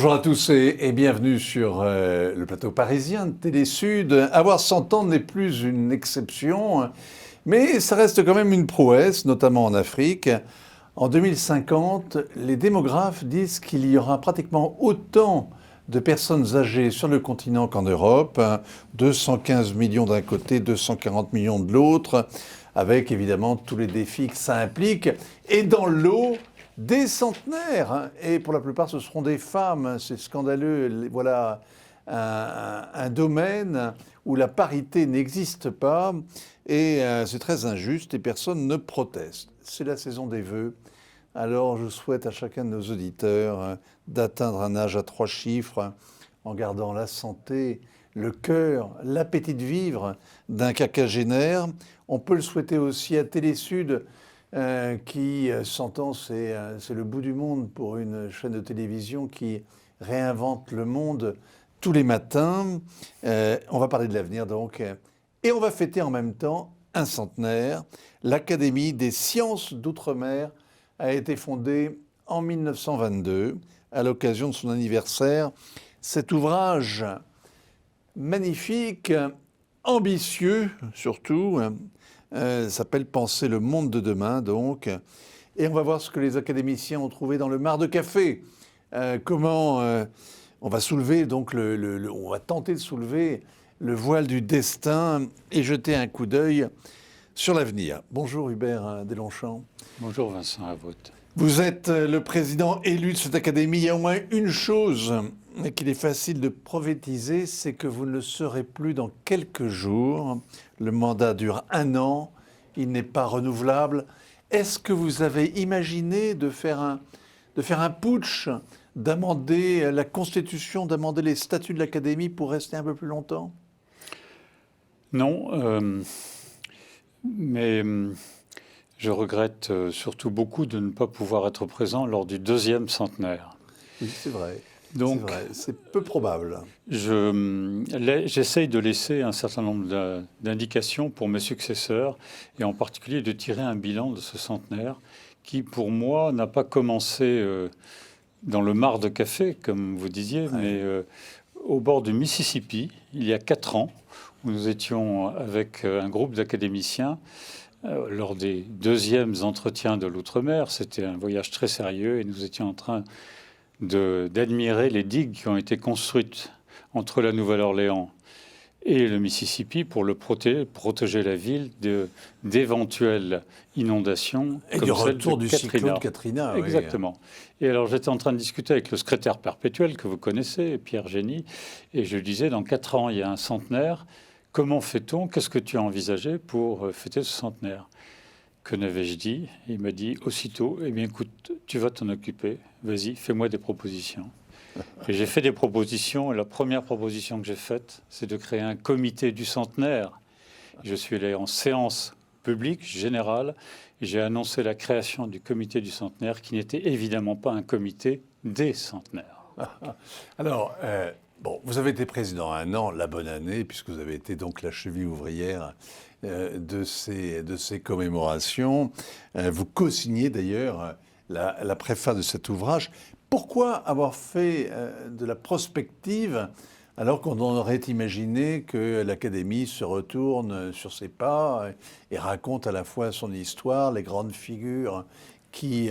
Bonjour à tous et bienvenue sur le plateau parisien de Télé Sud. Avoir 100 ans n'est plus une exception, mais ça reste quand même une prouesse, notamment en Afrique. En 2050, les démographes disent qu'il y aura pratiquement autant de personnes âgées sur le continent qu'en Europe, 215 millions d'un côté, 240 millions de l'autre, avec évidemment tous les défis que ça implique. Et dans l'eau, des centenaires, et pour la plupart ce seront des femmes, c'est scandaleux. Voilà un domaine où la parité n'existe pas et c'est très injuste et personne ne proteste. C'est la saison des vœux. Alors je souhaite à chacun de nos auditeurs d'atteindre un âge à 3 chiffres en gardant la santé, le cœur, l'appétit de vivre d'un quinquagénaire. On peut le souhaiter aussi à Télé Sud, qui, 100 ans, c'est le bout du monde pour une chaîne de télévision qui réinvente le monde tous les matins. On va parler de l'avenir donc. Et on va fêter en même temps un centenaire. L'Académie des sciences d'outre-mer a été fondée en 1922 à l'occasion de son anniversaire. Cet ouvrage magnifique, ambitieux surtout, s'appelle « Penser le monde de demain » donc. Et on va voir ce que les académiciens ont trouvé dans le mar de café. Comment on va soulever donc on va tenter de soulever le voile du destin et jeter un coup d'œil sur l'avenir. Bonjour Hubert Deslongchamps. Bonjour Vincent Avotte. Vous êtes le président élu de cette académie. Il y a au moins une chose qu'il est facile de prophétiser, c'est que vous ne le serez plus dans quelques jours. Le mandat dure 1 an, il n'est pas renouvelable. Est-ce que vous avez imaginé de faire un putsch, d'amender la Constitution, d'amender les statuts de l'Académie pour rester un peu plus longtemps? Non, mais je regrette surtout beaucoup de ne pas pouvoir être présent lors du 2e centenaire. Oui, c'est vrai. Donc, c'est peu probable. J'essaye de laisser un certain nombre d'indications pour mes successeurs, et en particulier de tirer un bilan de ce centenaire qui, pour moi, n'a pas commencé dans le mar de café, comme vous disiez, mais au bord du Mississippi, il y a 4 ans, où nous étions avec un groupe d'académiciens lors des 2e entretiens de l'outre-mer. C'était un voyage très sérieux et nous étions en train d'admirer les digues qui ont été construites entre la Nouvelle-Orléans et le Mississippi pour protéger la ville d'éventuelles inondations. Et du retour du cyclone Katrina. Exactement. Oui. Et alors j'étais en train de discuter avec le secrétaire perpétuel que vous connaissez, Pierre Génie, et je lui disais, dans 4 ans, il y a un centenaire. Comment fait-on? Qu'est-ce que tu as envisagé pour fêter ce centenaire? Que n'avais-je dit? Il m'a dit aussitôt, eh bien écoute, tu vas t'en occuper, vas-y, fais-moi des propositions. Et j'ai fait des propositions, et la première proposition que j'ai faite, c'est de créer un comité du centenaire. Je suis allé en séance publique, générale, et j'ai annoncé la création du comité du centenaire, qui n'était évidemment pas un comité des centenaires. Alors, bon, vous avez été président 1 an, la bonne année, puisque vous avez été donc la cheville ouvrière de ces commémorations. Vous co-signez d'ailleurs la préface de cet ouvrage. Pourquoi avoir fait de la prospective alors qu'on aurait imaginé que l'Académie se retourne sur ses pas et raconte à la fois son histoire, les grandes figures qui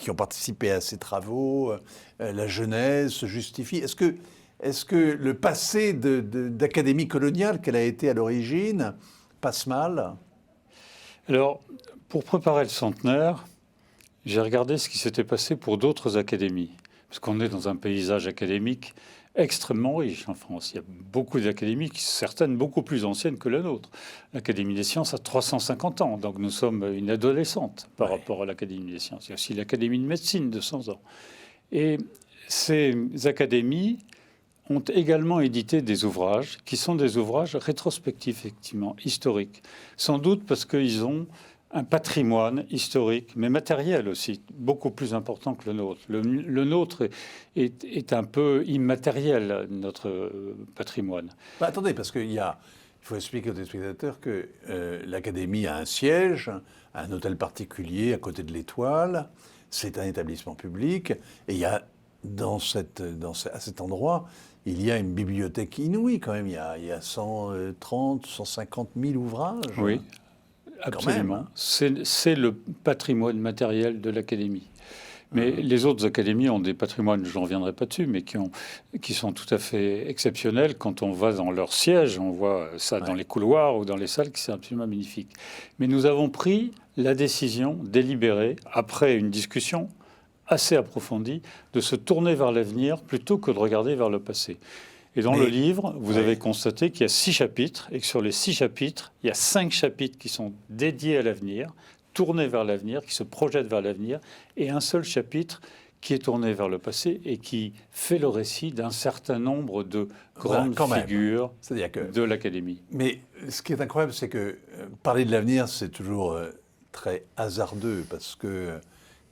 ont participé à ces travaux, la Genèse se justifie? Est-ce que le passé d'académie coloniale qu'elle a été à l'origine passe mal? Alors, pour préparer le centenaire, j'ai regardé ce qui s'était passé pour d'autres académies, parce qu'on est dans un paysage académique extrêmement riche en France. Il y a beaucoup d'académies, certaines beaucoup plus anciennes que la nôtre. L'Académie des sciences a 350 ans, donc nous sommes une adolescente par rapport à l'Académie des sciences. Il y a aussi l'Académie de médecine de 100 ans. Et ces académies ont également édité des ouvrages qui sont des ouvrages rétrospectifs, effectivement, historiques. Sans doute parce qu'ils ont un patrimoine historique, mais matériel aussi, beaucoup plus important que le nôtre. Le nôtre est un peu immatériel, notre patrimoine. Bah, attendez, parce qu'il faut expliquer aux téléspectateurs que l'Académie a un siège, un hôtel particulier à côté de l'Étoile, c'est un établissement public, et il y a à cet endroit, il y a une bibliothèque inouïe quand même. Il y a 130, 150 000 ouvrages. Oui, Quand même, absolument. hein. C'est le patrimoine matériel de l'Académie. Mais les autres académies ont des patrimoines, je ne reviendrai pas dessus, mais qui sont tout à fait exceptionnels. Quand on va dans leur siège, on voit ça dans les couloirs ou dans les salles, qui c'est absolument magnifique. Mais nous avons pris la décision délibérée, après une discussion assez approfondie, de se tourner vers l'avenir plutôt que de regarder vers le passé. Et dans le livre, vous avez constaté qu'il y a 6 chapitres, et que sur les 6 chapitres, il y a 5 chapitres qui sont dédiés à l'avenir, tournés vers l'avenir, qui se projettent vers l'avenir, et un seul chapitre qui est tourné vers le passé et qui fait le récit d'un certain nombre de grandes figures de l'Académie. Mais ce qui est incroyable, c'est que parler de l'avenir, c'est toujours très hasardeux, parce que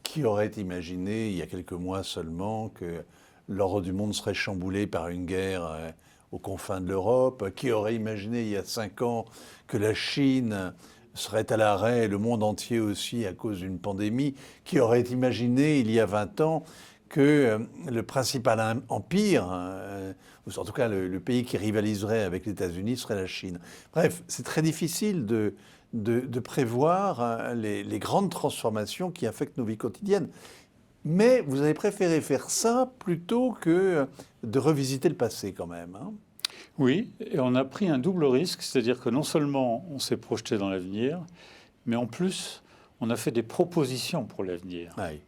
qui aurait imaginé, il y a quelques mois seulement, que l'ordre du monde serait chamboulé par une guerre aux confins de l'Europe? Qui aurait imaginé, il y a 5 ans, que la Chine serait à l'arrêt, le monde entier aussi, à cause d'une pandémie? Qui aurait imaginé, il y a 20 ans, que le principal empire, ou en tout cas le pays qui rivaliserait avec les États-Unis, serait la Chine? Bref, c'est très difficile de prévoir les grandes transformations qui affectent nos vies quotidiennes. Mais vous avez préféré faire ça plutôt que de revisiter le passé quand même, hein? Oui, et on a pris un double risque, c'est-à-dire que non seulement on s'est projeté dans l'avenir, mais en plus, on a fait des propositions pour l'avenir. Oui.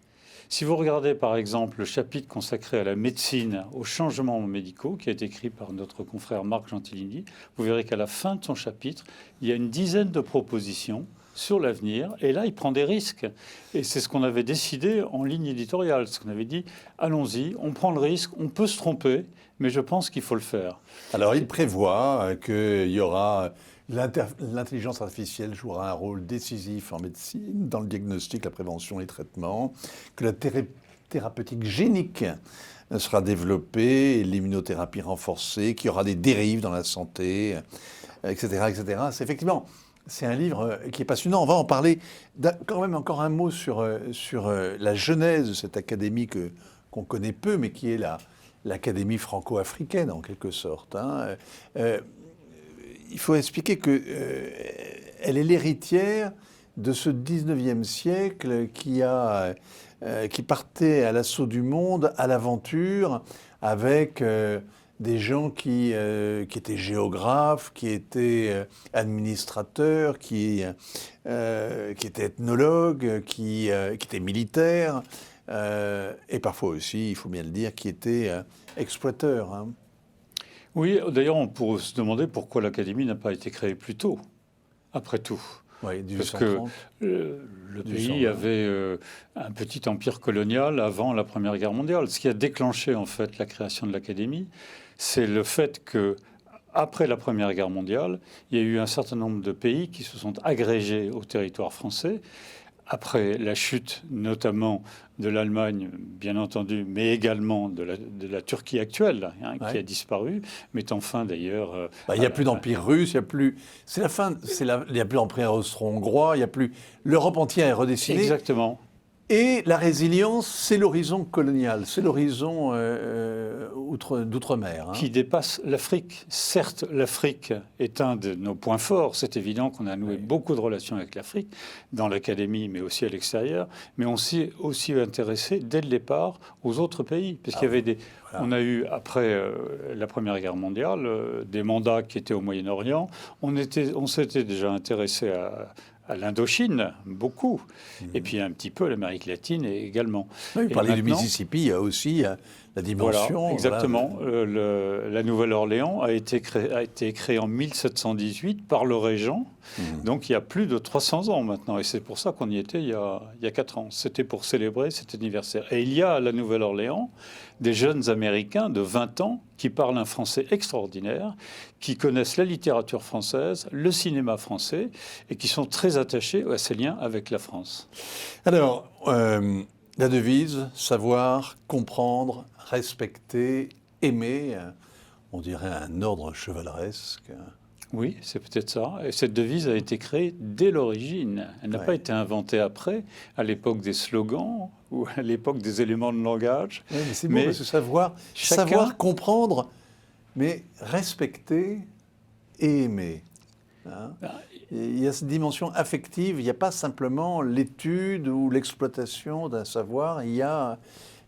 Si vous regardez par exemple le chapitre consacré à la médecine, aux changements médicaux, qui a été écrit par notre confrère Marc Gentilini, vous verrez qu'à la fin de son chapitre, il y a une dizaine de propositions sur l'avenir, et là, il prend des risques. Et c'est ce qu'on avait décidé en ligne éditoriale, ce qu'on avait dit, allons-y, on prend le risque, on peut se tromper, mais je pense qu'il faut le faire. Alors, il prévoit qu'il y aura... L'intelligence artificielle jouera un rôle décisif en médecine, dans le diagnostic, la prévention et le traitement, que la thérapeutique génique sera développée, l'immunothérapie renforcée, qu'il y aura des dérives dans la santé, etc., etc. C'est effectivement... C'est un livre qui est passionnant. On va en parler. Quand même encore un mot sur la genèse de cette académie qu'on connaît peu, mais qui est l'académie franco-africaine en quelque sorte, hein. Il faut expliquer qu'elle est l'héritière de ce 19e siècle qui partait à l'assaut du monde, à l'aventure, avec... des gens qui étaient géographes, qui étaient administrateurs, qui étaient ethnologues, qui étaient militaires, et parfois aussi, il faut bien le dire, qui étaient exploiteurs, hein. Oui, d'ailleurs, on pourrait se demander pourquoi l'Académie n'a pas été créée plus tôt, après tout. Oui, parce que le pays avait un petit empire colonial avant la Première Guerre mondiale. Ce qui a déclenché en fait la création de l'Académie, c'est le fait que après la Première Guerre mondiale, il y a eu un certain nombre de pays qui se sont agrégés au territoire français. Après la chute notamment de l'Allemagne, bien entendu, mais également de la Turquie actuelle, hein, qui a disparu, mettant fin d'ailleurs... il n'y a plus d'empire russe, il n'y a plus... C'est la fin, il n'y a plus d'empire austro-hongrois, il n'y a plus... L'Europe entière est redessinée. Exactement. Et la résilience, c'est l'horizon colonial, c'est l'horizon d'outre-mer, hein. Qui dépasse l'Afrique. Certes, l'Afrique est un de nos points forts. C'est évident qu'on a noué beaucoup de relations avec l'Afrique, dans l'Académie, mais aussi à l'extérieur. Mais on s'est aussi intéressé, dès le départ, aux autres pays. Parce qu'il y avait des... Voilà. On a eu, après la Première Guerre mondiale, des mandats qui étaient au Moyen-Orient. On s'était déjà intéressé à l'Indochine, beaucoup, et puis un petit peu à l'Amérique latine également. Oui, vous parlez du Mississippi, il y a aussi la dimension... Voilà, exactement. Voilà. La Nouvelle-Orléans a été créée en 1718 par le régent, donc il y a plus de 300 ans maintenant, et c'est pour ça qu'on y était il y a 4 ans. C'était pour célébrer cet anniversaire. Et il y a à la Nouvelle-Orléans des jeunes Américains de 20 ans qui parlent un français extraordinaire, qui connaissent la littérature française, le cinéma français, et qui sont très attachés à ces liens avec la France. Alors, la devise, savoir, comprendre, respecter, aimer, on dirait un ordre chevaleresque. Oui, c'est peut-être ça. Et cette devise a été créée dès l'origine. Elle n'a pas été inventée après, à l'époque des slogans ou à l'époque des éléments de langage. Oui, mais c'est beau, parce que savoir comprendre, mais respecter et aimer. Hein. Il y a cette dimension affective, il n'y a pas simplement l'étude ou l'exploitation d'un savoir, il y a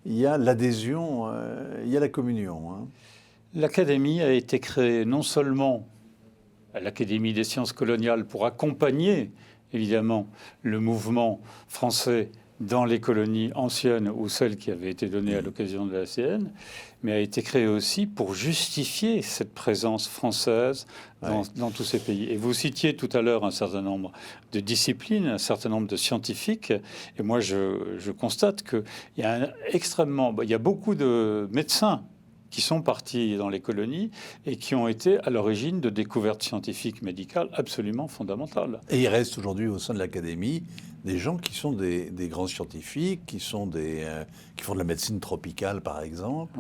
l'adhésion, il y a la communion. Hein. L'Académie a été créée non seulement à l'Académie des sciences coloniales pour accompagner évidemment le mouvement français dans les colonies anciennes ou celles qui avaient été données à l'occasion de la CN, mais a été créée aussi pour justifier cette présence française dans tous ces pays. Et vous citiez tout à l'heure un certain nombre de disciplines, un certain nombre de scientifiques, et moi je constate qu'il y a il y a beaucoup de médecins qui sont partis dans les colonies et qui ont été à l'origine de découvertes scientifiques médicales absolument fondamentales. Et il reste aujourd'hui au sein de l'Académie des gens qui sont des grands scientifiques, qui font de la médecine tropicale, par exemple.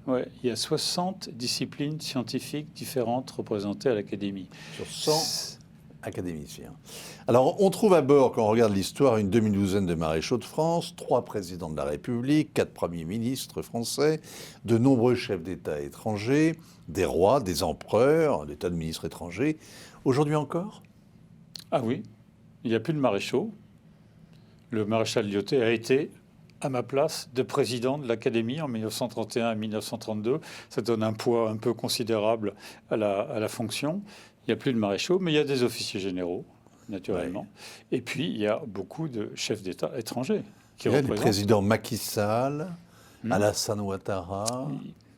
Ouais, il y a 60 disciplines scientifiques différentes représentées à l'Académie. Sur 100 académiciens. Alors, on trouve à bord, quand on regarde l'histoire, une demi-douzaine de maréchaux de France, 3 présidents de la République, 4 premiers ministres français, de nombreux chefs d'État étrangers, des rois, des empereurs, des tas de ministres étrangers. Aujourd'hui encore ? Ah oui, il n'y a plus de maréchaux. Le maréchal Lyautey a été à ma place de président de l'Académie en 1931 et 1932. Ça donne un poids un peu considérable à la fonction. Il n'y a plus de maréchaux, mais il y a des officiers généraux, naturellement. Et puis, il y a beaucoup de chefs d'État étrangers qui représentent... Le président Macky Sall, Alassane Ouattara...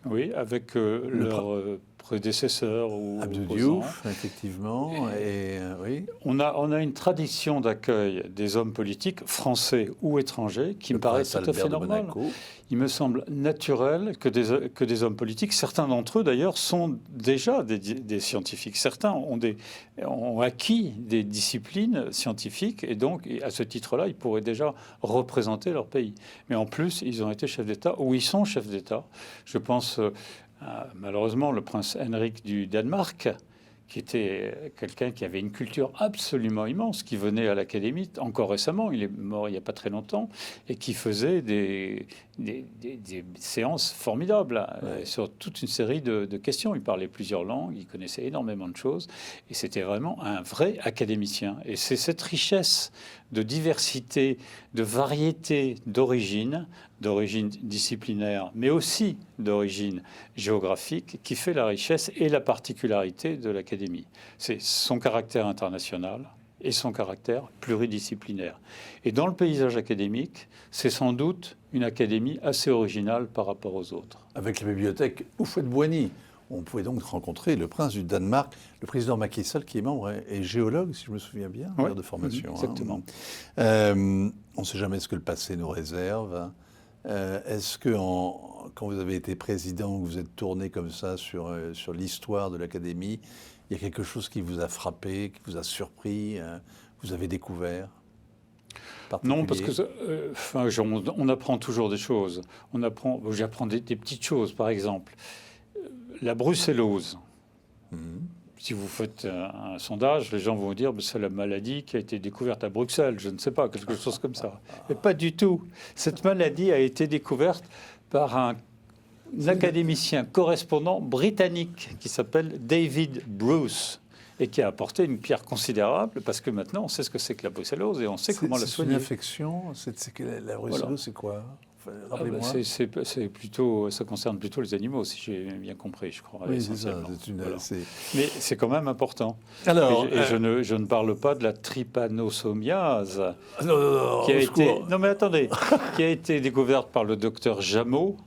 Oui, avec leur prédécesseur ou Abdou Diouf, effectivement. Oui. On a une tradition d'accueil des hommes politiques français ou étrangers qui me paraît tout à fait normale. Il me semble naturel que des hommes politiques, certains d'entre eux d'ailleurs, sont déjà des scientifiques. Certains ont acquis des disciplines scientifiques et donc, à ce titre-là, ils pourraient déjà représenter leur pays. Mais en plus, ils ont été chefs d'État ou ils sont chefs d'État. Je pense malheureusement le prince Henrik du Danemark, qui était quelqu'un qui avait une culture absolument immense, qui venait à l'Académie encore récemment, il est mort il n'y a pas très longtemps, et qui faisait des séances formidables sur toute une série de questions. Il parlait plusieurs langues, il connaissait énormément de choses, et c'était vraiment un vrai académicien. Et c'est cette richesse de diversité, de variété d'origine disciplinaire, mais aussi d'origine géographique, qui fait la richesse et la particularité de l'Académie. C'est son caractère international et son caractère pluridisciplinaire. Et dans le paysage académique, c'est sans doute une académie assez originale par rapport aux autres. Avec la bibliothèque Houphouët-Boigny, on pouvait donc rencontrer le prince du Danemark, le président Macky Sall, qui est membre et géologue, si je me souviens bien, de formation. Exactement. On ne sait jamais ce que le passé nous réserve. Est-ce que quand vous avez été président, vous êtes tourné comme ça sur l'histoire de l'Académie, il y a quelque chose qui vous a frappé, qui vous a surpris, vous avez découvert ? Non, parce que on apprend toujours des choses. J'apprends des petites choses, par exemple. La brucellose. Si vous faites un sondage, les gens vont vous dire que c'est la maladie qui a été découverte à Bruxelles, je ne sais pas, quelque chose comme ça. Mais pas du tout. Cette maladie a été découverte par un académicien correspondant britannique qui s'appelle David Bruce et qui a apporté une pierre considérable parce que maintenant on sait ce que c'est que la brucellose et on sait comment la soigner. C'est une infection. La brucellose, c'est quoi ? Rappelez-moi. C'est plutôt, ça concerne plutôt les animaux, si j'ai bien compris, je crois. Oui, c'est ça. Mais c'est quand même important. Alors, je ne parle pas de la trypanosomiase, qui a été découverte par le docteur Jameau,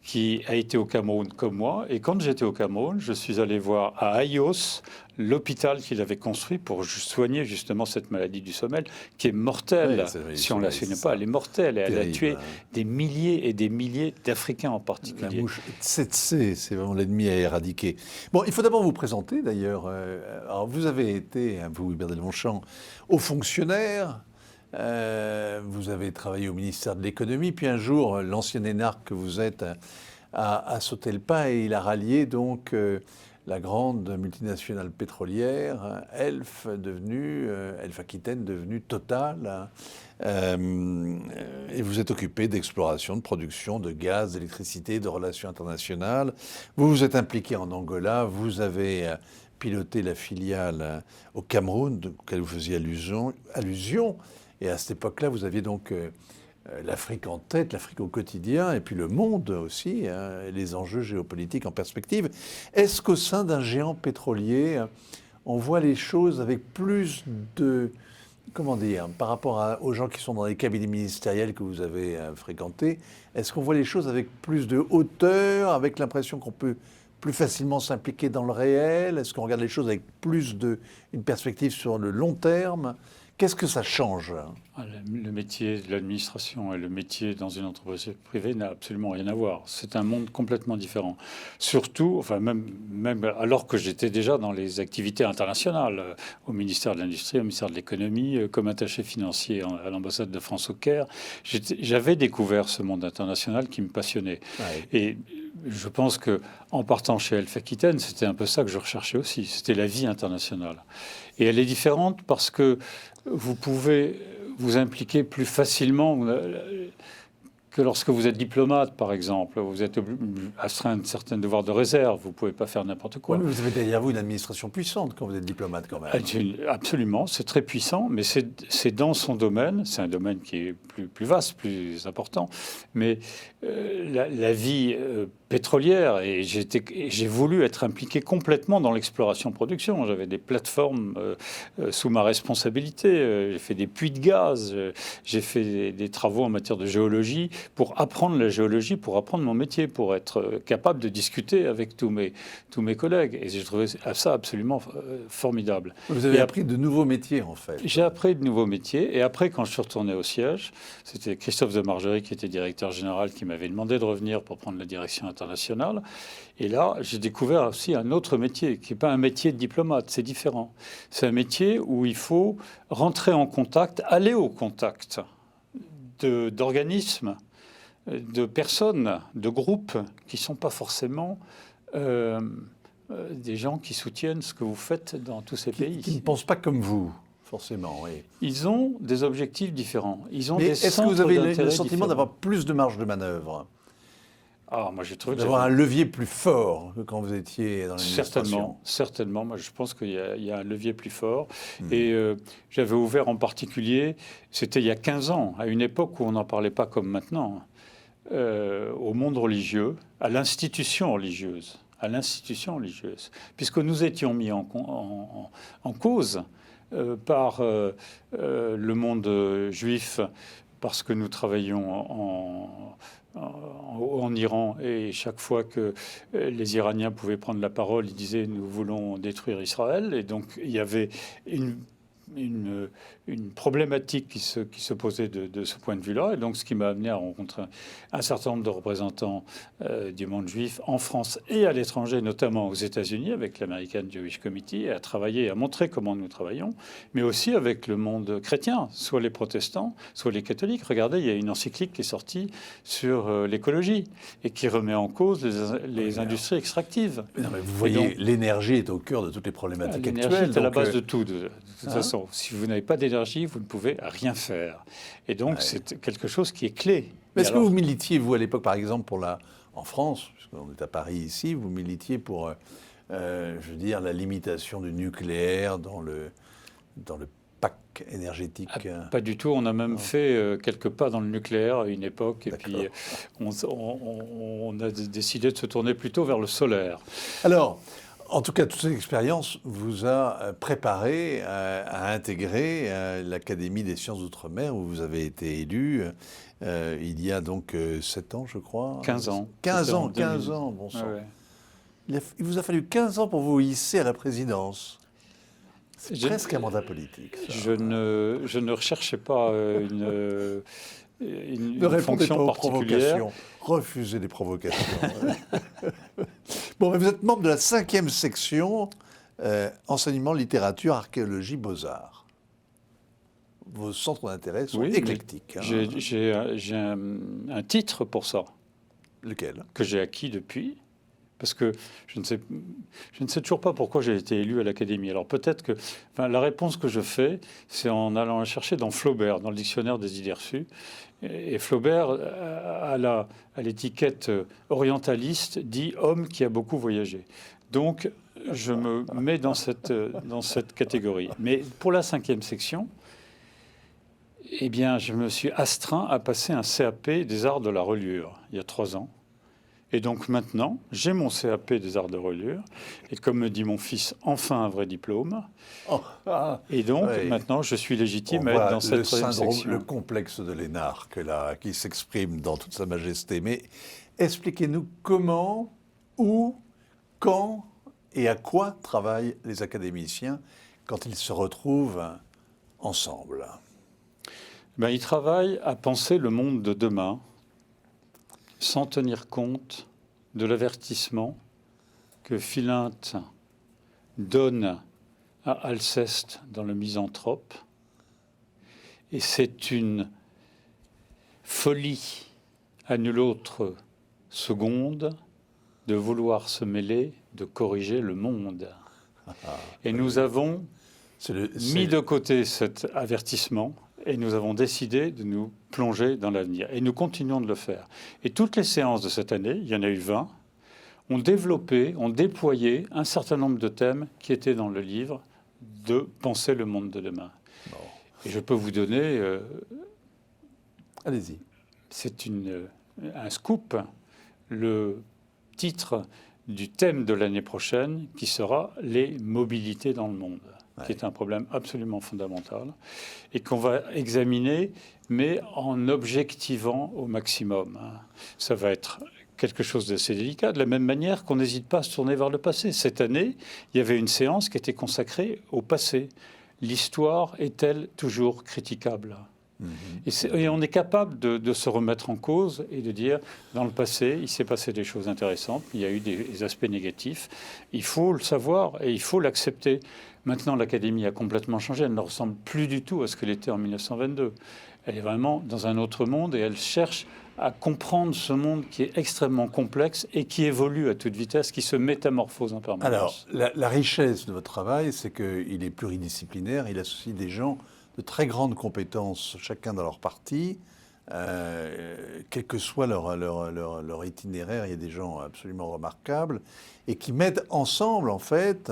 qui a été au Cameroun comme moi. Et quand j'étais au Cameroun, je suis allé voir à Ayos l'hôpital qu'il avait construit pour soigner justement cette maladie du sommeil, qui est mortelle. Si on ne la soigne pas, elle est mortelle. Et elle a tué des milliers et des milliers d'Africains en particulier. La mouche tsetse, c'est vraiment l'ennemi à éradiquer. Bon, il faut d'abord vous présenter d'ailleurs. Alors, vous avez été, vous, Hubert Delmonchamp, haut fonctionnaire. Vous avez travaillé au ministère de l'économie, puis un jour, l'ancien énarque que vous êtes a sauté le pas et il a rallié donc la grande multinationale pétrolière, Elf Aquitaine devenue Total. Et vous êtes occupé d'exploration, de production de gaz, d'électricité, de relations internationales. Vous vous êtes impliqué en Angola, vous avez piloté la filiale au Cameroun, auquel vous faisiez allusion. Et à cette époque-là, vous aviez donc l'Afrique en tête, l'Afrique au quotidien, et puis le monde aussi, hein, et les enjeux géopolitiques en perspective. Est-ce qu'au sein d'un géant pétrolier, on voit les choses avec plus de... Comment dire, par rapport aux gens qui sont dans les cabinets ministériels que vous avez fréquentés, est-ce qu'on voit les choses avec plus de hauteur, avec l'impression qu'on peut plus facilement s'impliquer dans le réel? Est-ce qu'on regarde les choses avec une perspective sur le long terme? Qu'est-ce que ça change? Le métier de l'administration et le métier dans une entreprise privée n'a absolument rien à voir. C'est un monde complètement différent. Surtout, enfin même alors que j'étais déjà dans les activités internationales, au ministère de l'Industrie, au ministère de l'Économie, comme attaché financier à l'ambassade de France au Caire, j'avais découvert ce monde international qui me passionnait. Ouais. Et je pense que en partant chez Elf Aquitaine, c'était un peu ça que je recherchais aussi. C'était la vie internationale. Et elle est différente parce que vous pouvez vous impliquer plus facilement que lorsque vous êtes diplomate, par exemple. Vous êtes astreint à certains devoirs de réserve. Vous ne pouvez pas faire n'importe quoi. Oui, mais vous avez derrière vous une administration puissante quand vous êtes diplomate, quand même. Absolument, c'est très puissant, mais c'est dans son domaine. C'est un domaine qui est plus vaste, plus important. Mais la vie pétrolière, et j'ai voulu être impliqué complètement dans l'exploration-production. J'avais des plateformes sous ma responsabilité. J'ai fait des puits de gaz. J'ai fait des travaux en matière de géologie pour apprendre la géologie, pour apprendre mon métier, pour être capable de discuter avec tous mes collègues. Et j'ai trouvé ça absolument formidable. Vous avez appris de nouveaux métiers, en fait. J'ai appris de nouveaux métiers. Et après, quand je suis retourné au siège, c'était Christophe de Margerie, qui était directeur général, qui m'avait demandé de revenir pour prendre la direction internationale. Et là, j'ai découvert aussi un autre métier, qui n'est pas un métier de diplomate, c'est différent. C'est un métier où il faut rentrer en contact, aller au contact d'organismes, de personnes, de groupes qui ne sont pas forcément des gens qui soutiennent ce que vous faites dans tous ces pays. Qui ne pensent pas comme vous, forcément, oui. Ils ont des objectifs différents. Ils ont Mais des est-ce que vous avez le sentiment différents. d'avoir plus de marge de manœuvre? Moi, j'ai trouvé d'avoir un levier plus fort que quand vous étiez dans l'administration. Certainement. Moi, je pense qu'il y a un levier plus fort. Et j'avais ouvert en particulier, c'était il y a 15 ans, à une époque où on n'en parlait pas comme maintenant, au monde religieux, à l'institution religieuse. Puisque nous étions mis en cause par le monde juif, parce que nous travaillions en Iran, et chaque fois que les Iraniens pouvaient prendre la parole, ils disaient « nous voulons détruire Israël ». Et donc il y avait une problématique qui se posait de ce point de vue-là. Et donc, ce qui m'a amené à rencontrer un certain nombre de représentants du monde juif en France et à l'étranger, notamment aux États-Unis, avec l'American Jewish Committee, et à travailler, à montrer comment nous travaillons, mais aussi avec le monde chrétien, soit les protestants, soit les catholiques. Regardez, il y a une encyclique qui est sortie sur l'écologie et qui remet en cause les industries extractives. Non, mais vous voyez, l'énergie est au cœur de toutes les problématiques actuelles. L'énergie est à la base de tout, de toute façon. Si vous n'avez pas d'énergie, vous ne pouvez rien faire. Et donc, c'est quelque chose qui est clé. Mais est-ce que vous militiez, vous, à l'époque, par exemple, en France, puisqu'on est à Paris ici, vous militiez pour, je veux dire, la limitation du nucléaire dans le pacte énergétique? Pas du tout. On a même fait quelques pas dans le nucléaire à une époque. Et puis, on a décidé de se tourner plutôt vers le solaire. Alors, en tout cas, toute cette expérience vous a préparé à intégrer l'Académie des sciences d'outre-mer, où vous avez été élu il y a donc 7 ans, je crois. 15 ans. 15 ans, bon sang. Ouais. Il vous a fallu 15 ans pour vous hisser à la présidence. C'est presque un mandat politique, ça. Je ne recherchais pas une fonction particulière. Refusez des provocations. Bon, mais vous êtes membre de la 5e section enseignement, littérature, archéologie, beaux-arts. Vos centres d'intérêt sont éclectiques. J'ai un titre pour ça. Lequel? Que j'ai acquis depuis, Parce que je ne sais toujours pas pourquoi j'ai été élu à l'Académie. Alors peut-être que la réponse que je fais, c'est en allant la chercher dans Flaubert, dans le dictionnaire des idées reçues. Et Flaubert, à l'étiquette orientaliste, dit « homme qui a beaucoup voyagé ». Donc, je me mets dans cette catégorie. Mais pour la 5e section, eh bien, je me suis astreint à passer un CAP des arts de la reliure, il y a 3 ans. Et donc maintenant, j'ai mon CAP des arts de reliure. Et comme me dit mon fils, enfin un vrai diplôme. Et donc, maintenant, je suis légitime à être dans cette 3e section. Le complexe de l'énarque, là, qui s'exprime dans toute sa majesté. Mais expliquez-nous comment, où, quand et à quoi travaillent les académiciens quand ils se retrouvent ensemble. Ils travaillent à penser le monde de demain, sans tenir compte de l'avertissement que Philinte donne à Alceste dans Le Misanthrope. Et c'est une folie à nulle autre seconde de vouloir se mêler, de corriger le monde. Et nous avons mis de côté cet avertissement et nous avons décidé de nous plonger dans l'avenir. Et nous continuons de le faire. Et toutes les séances de cette année, il y en a eu 20, ont développé, ont déployé un certain nombre de thèmes qui étaient dans le livre de Penser le monde de demain. Bon. Et je peux vous donner... Allez-y. C'est un scoop. Le titre du thème de l'année prochaine qui sera « Les mobilités dans le monde ». Qui est un problème absolument fondamental et qu'on va examiner, mais en objectivant au maximum. Ça va être quelque chose d'assez délicat, de la même manière qu'on n'hésite pas à se tourner vers le passé. Cette année, il y avait une séance qui était consacrée au passé. L'histoire est-elle toujours critiquable ? Et on est capable de se remettre en cause et de dire, dans le passé, il s'est passé des choses intéressantes, il y a eu des aspects négatifs. Il faut le savoir et il faut l'accepter. Maintenant, l'Académie a complètement changé. Elle ne ressemble plus du tout à ce qu'elle était en 1922. Elle est vraiment dans un autre monde et elle cherche à comprendre ce monde qui est extrêmement complexe et qui évolue à toute vitesse, qui se métamorphose en permanence. Alors, la richesse de votre travail, c'est qu'il est pluridisciplinaire, il associe des gens de très grandes compétences, chacun dans leur partie, quel que soit leur itinéraire. Il y a des gens absolument remarquables et qui mettent ensemble, en fait,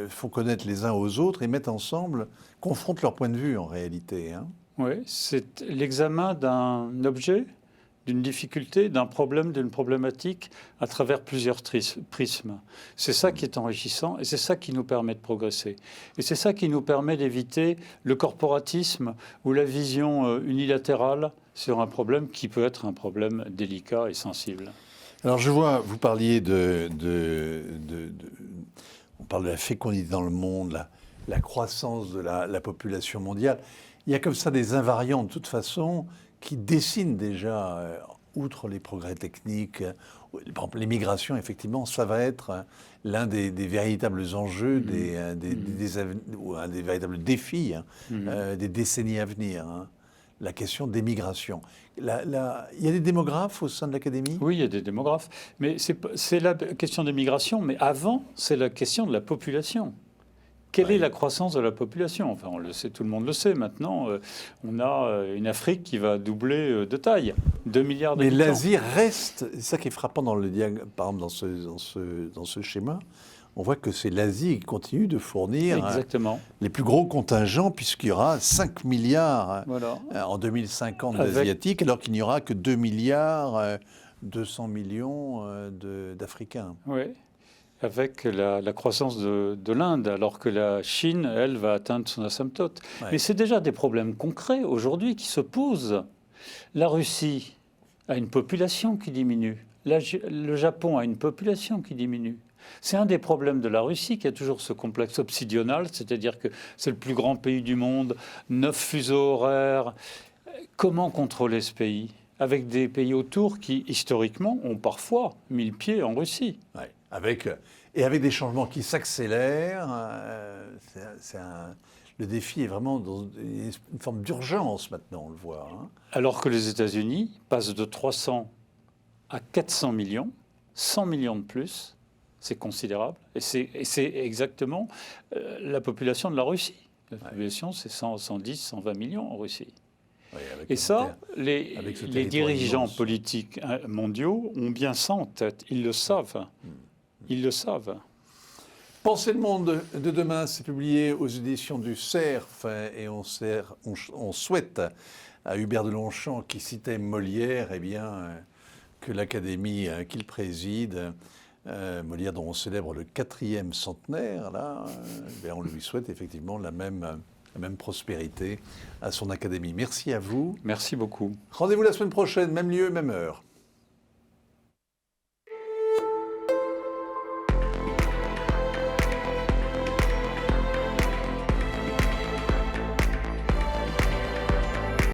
font connaître les uns aux autres et mettent ensemble, confrontent leur point de vue en réalité. Oui, c'est l'examen d'un objet, d'une difficulté, d'un problème, d'une problématique à travers plusieurs prismes. C'est ça qui est enrichissant et c'est ça qui nous permet de progresser. Et c'est ça qui nous permet d'éviter le corporatisme ou la vision unilatérale sur un problème qui peut être un problème délicat et sensible. Alors je vois, vous parliez on parle de la fécondité dans le monde, la croissance de la population mondiale. Il y a comme ça des invariants de toute façon qui dessinent déjà, outre les progrès techniques, par exemple les migrations, effectivement, ça va être l'un des véritables enjeux, ou un des véritables défis des décennies à venir. La question des migrations. Il y a des démographes au sein de l'Académie ? Oui, il y a des démographes. Mais c'est la question des migrations, mais avant, c'est la question de la population. Quelle est la croissance de la population ? Enfin, on le sait, tout le monde le sait maintenant. On a une Afrique qui va doubler de taille, 2 milliards d'habitants. Mais l'Asie reste, c'est ça qui est frappant dans le diagramme, par exemple dans ce schéma, on voit que c'est l'Asie qui continue de fournir les plus gros contingents, puisqu'il y aura 5 milliards en 2050 d'Asiatiques, alors qu'il n'y aura que 2 milliards 200 millions d'Africains. Oui. Avec la croissance de l'Inde, alors que la Chine, elle, va atteindre son asymptote. Ouais. Mais c'est déjà des problèmes concrets aujourd'hui qui se posent. La Russie a une population qui diminue. Le Japon a une population qui diminue. C'est un des problèmes de la Russie qui a toujours ce complexe obsidional, c'est-à-dire que c'est le plus grand pays du monde, 9 fuseaux horaires. Comment contrôler ce pays ? Avec des pays autour qui, historiquement, ont parfois mis le pied en Russie. Ouais. Avec des changements qui s'accélèrent, le défi est vraiment dans une forme d'urgence maintenant, on le voit. Alors que les États-Unis passent de 300 à 400 millions, 100 millions de plus, c'est considérable. Et c'est exactement la population de la Russie. La population, c'est 110, 120 millions en Russie. Oui, et ça, les dirigeants immense. politiques mondiaux ont bien ça en tête. Ils le savent. Ils le savent. Penser le monde de demain, c'est publié aux éditions du Cerf et on souhaite à Hubert de Longchamp qui citait Molière, eh bien, que l'Académie qu'il préside, Molière dont on célèbre le 4e centenaire, là, on lui souhaite effectivement la même prospérité à son Académie. Merci à vous. Merci beaucoup. Rendez-vous la semaine prochaine, même lieu, même heure.